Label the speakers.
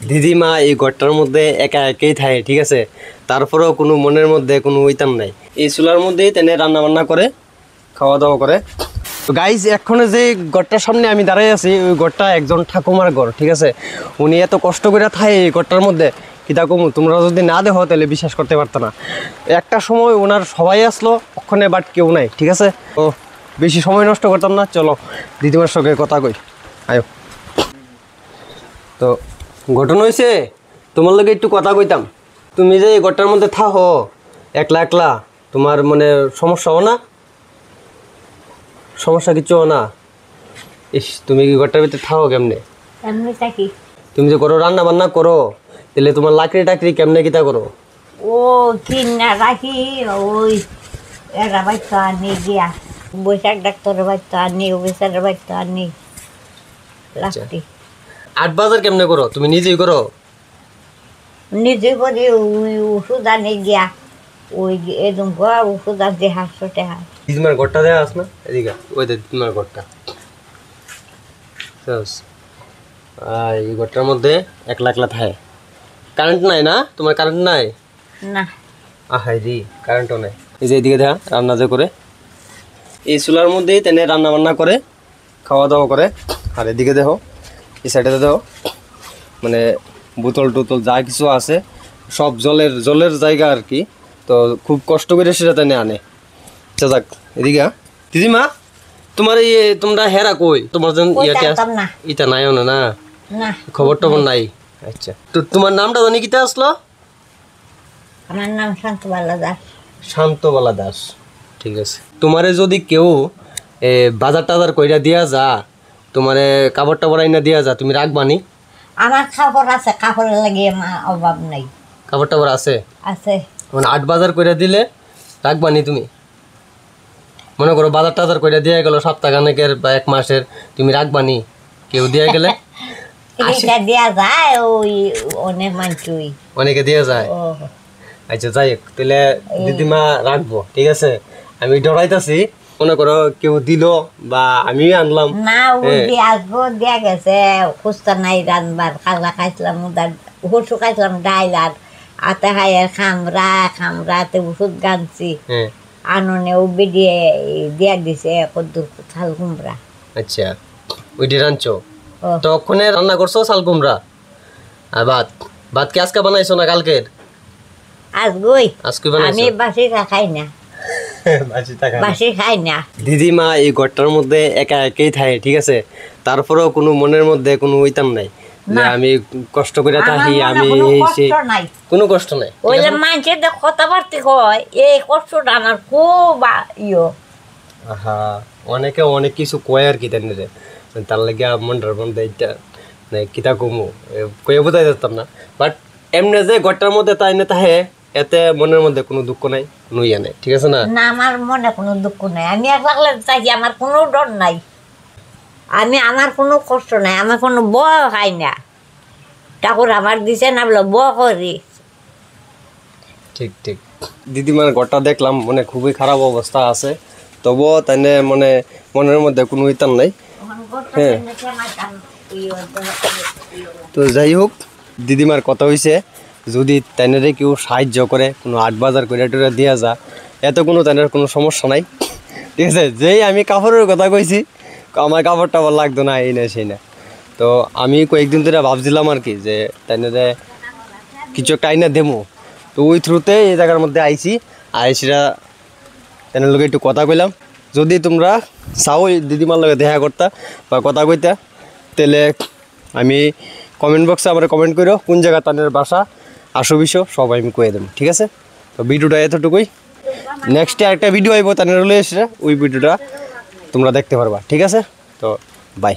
Speaker 1: দিদিমা এই ঘরটার মধ্যে একা একাই থাকে, ঠিক আছে? তারপরেও কোনো মনের মধ্যে কোনো ওইতাম নাই। এই চুলার মধ্যেই তেনে রান্না বান্না করে, খাওয়া দাওয়া করে। তো গাইজ, এখনো যে ঘরটার সামনে আমি দাঁড়াই আছি, ওই ঘরটা একজন ঠাকুমার ঘর, ঠিক আছে? উনি এত কষ্ট করে থাকে এই ঘরটার মধ্যে, কি কমু, তোমরা যদি না দেখো তাহলে বিশ্বাস করতে পারতো না। একটা সময় ওনার সবাই আসলো ওখানে, বাট কেউ নাই, ঠিক আছে? তো বেশি সময় নষ্ট করতাম না, চলো দিদিমার সঙ্গে কথা কই, আয়ো। তো ঘটনা হয়েছে, তোমার লগে একটু কথা কইতাম। তুমি যে এই ঘরটার মধ্যে থাকো একলা একলা, তোমার মানে সমস্যা হো না? সমস্যা কিছু না? ইস, তুমি কি ঘরটার ভিতরে থাকো কেমনে? তুমি যে করো রান্না বান্না করো, তাহলে তোমার লাকড়ি টাকড়ি কেমনে কিতা করো?
Speaker 2: ও কিনা রাখি, ওই এরা বাচ্চা আনি গিয়া বৈশাখ ডাক্তারের বাচ্চা আনি, অফিসারের বাচ্চা আনি লাকড়ি।
Speaker 1: 8 বাজার কেমনে করো? তুমি নিজেই করো?
Speaker 2: নিজে করে ওই ওষুধ আনি গিয়া, ওই এরকম ওষুধ আনতে 800 টাকা।
Speaker 1: দিদিমার ঘরটা দেওয়া আস না এদিকে, ওই দিদিমার ঘরটা। এই ঘরটার মধ্যে একলা একলা থাকে। কারেন্ট নাই না? তোমার কারেন্ট নাই?
Speaker 2: না।
Speaker 1: আহাই রি, কারেন্টও নাই। এই যে এদিকে দেখা রান্না যে করে, এই চুলার মধ্যেই তেনে রান্না বান্না করে, খাওয়া দাওয়া করে। আর এদিকে দেখো, এই সাইডে দেখো, মানে বোতল টোতল যা কিছু আছে সব জলের জায়গা আর কি। তো খুব কষ্ট করে সেটা তেনে আনে। আচ্ছা যাক, এদিকে দিদিমা, তোমার তোমরা হেরা কই? তোমার যেন ইটা নাই না? না, খবর টবর নাই। আচ্ছা, তো তোমার নামটা জানি কিতা আসলো?
Speaker 2: আমার নাম শান্তবালা দাস।
Speaker 1: শান্তবালা দাস, ঠিক আছে। তোমারে যদি কেউ বাজার টাজার কইরা দিয়া যা, তোমারে কাপড় টাপড় আইনা দিয়া যা, তুমি রাখবানি?
Speaker 2: আমার কাপড় আছে, কাপড়ের লাগে অভাব নাই।
Speaker 1: কাপড় টাপড় আছে?
Speaker 2: আছে।
Speaker 1: মানে 8 বাজার কইরা দিলে রাখবানি তুমি? মনে করো বাজার টাজার কইরা দিয়া গেল সপ্তাহখানেকের বা 1 মাসের, তুমি রাখবানি কেউ দিয়া গেলে?
Speaker 2: দেওয়া যায়, ওই অনেক মানুষই
Speaker 1: অনেকে দিয়া যায়। আচ্ছা যাই হোক, তাহলে দিদিমা রাখবো, ঠিক আছে? আমি ডরাইতেছি, মনে করো কেউ দিল বা আমি আনলাম
Speaker 2: না, আসবো দিয়া গেছে। খুস্তা নাই রানবার, খালা খাইছিলাম, ওষুধ খাইছিলাম ডাইল আর আতে খাইয়ের খামরাতে ওষুধ গানছি আননে উবে দিয়ে দিয়া দিছে কদ্দুর চাল কুমড়া।
Speaker 1: আচ্ছা, ওইটি রাঁধছো? তখনে রান্না করছো চাল কুমড়া আর ভাত কি আজকে বানাইছো না কালকের?
Speaker 2: আজকে আমি বাসি খাই না, বাসি খাই না।
Speaker 1: দিদিমা এই ঘরটার মধ্যে একা একাই থাকে, ঠিক আছে? তারপরেও কোনো মনের মধ্যে কোনো ওইতাম নাই যে আমি কষ্ট করে থাকি, আমি কোনো কষ্ট নাই।
Speaker 2: ওইলে মানুষের কথাবার্তা কয়, এই কষ্টটা আমার খুব
Speaker 1: আহা, অনেকে অনেক কিছু কয় আর কি, তাই তার লাগে মনটার মধ্যে এইটা কিতা কমু কয়ে বোঝাই যেতাম না। বাট এমনি যে ঘরটার মধ্যে তাই না তাহে, এতে মনের মধ্যে কোনো দুঃখ নাই, কোনো ইয়ে নাই, ঠিক আছে না?
Speaker 2: না, আমার মনে কোনো দুঃখ নাই। আমি একলা চাই, আমার কোনো ডর নাই, আমার কোনো কষ্ট নাই, আমার কোনো বয় হয় না। ঠাকুর আমার দিছে না বলে ব করি।
Speaker 1: ঠিক ঠিক। দিদিমার ঘরটা দেখলাম, মানে খুবই খারাপ অবস্থা আছে, তবুও তাই মানে মনের মধ্যে কোনো ইতাম নাই। হ্যাঁ, তো যাই হোক, দিদিমার কথা হয়েছে, যদি তাইনারে কেউ সাহায্য করে, কোনো 8 বাজার করে টোরা দিয়া যা, এত কোনো তাইনার কোনো সমস্যা নাই, ঠিক আছে? যেই আমি কাপড়ের কথা কইছি, আমার কাপড় টাপড় লাগতো না, এই না সেই না। তো আমি কয়েকদিন ধরে ভাবছিলাম আর কি যে তাইনারে কিছু একটা আইনা দেবো। তো ওই থ্রুতে এই জায়গার মধ্যে আইছি, আইসিরা তাইনার লোকে একটু কথা কইলাম। যদি তোমরা চাও দিদিমার লগে দেখা করতা বা কথা কইতা, তাহলে আমি কমেন্ট বক্সে আমার কমেন্ট করো কোন জায়গা তাদের বাসা, আসো বিষয় সব আমি কয়ে দেবো, ঠিক আছে? তো ভিডিওটা এতটুকুই। নেক্সটে আরেকটা ভিডিও আইব তাদের লয়ে এসে, ওই ভিডিওটা তোমরা দেখতে পারবা, ঠিক আছে? তো বাই।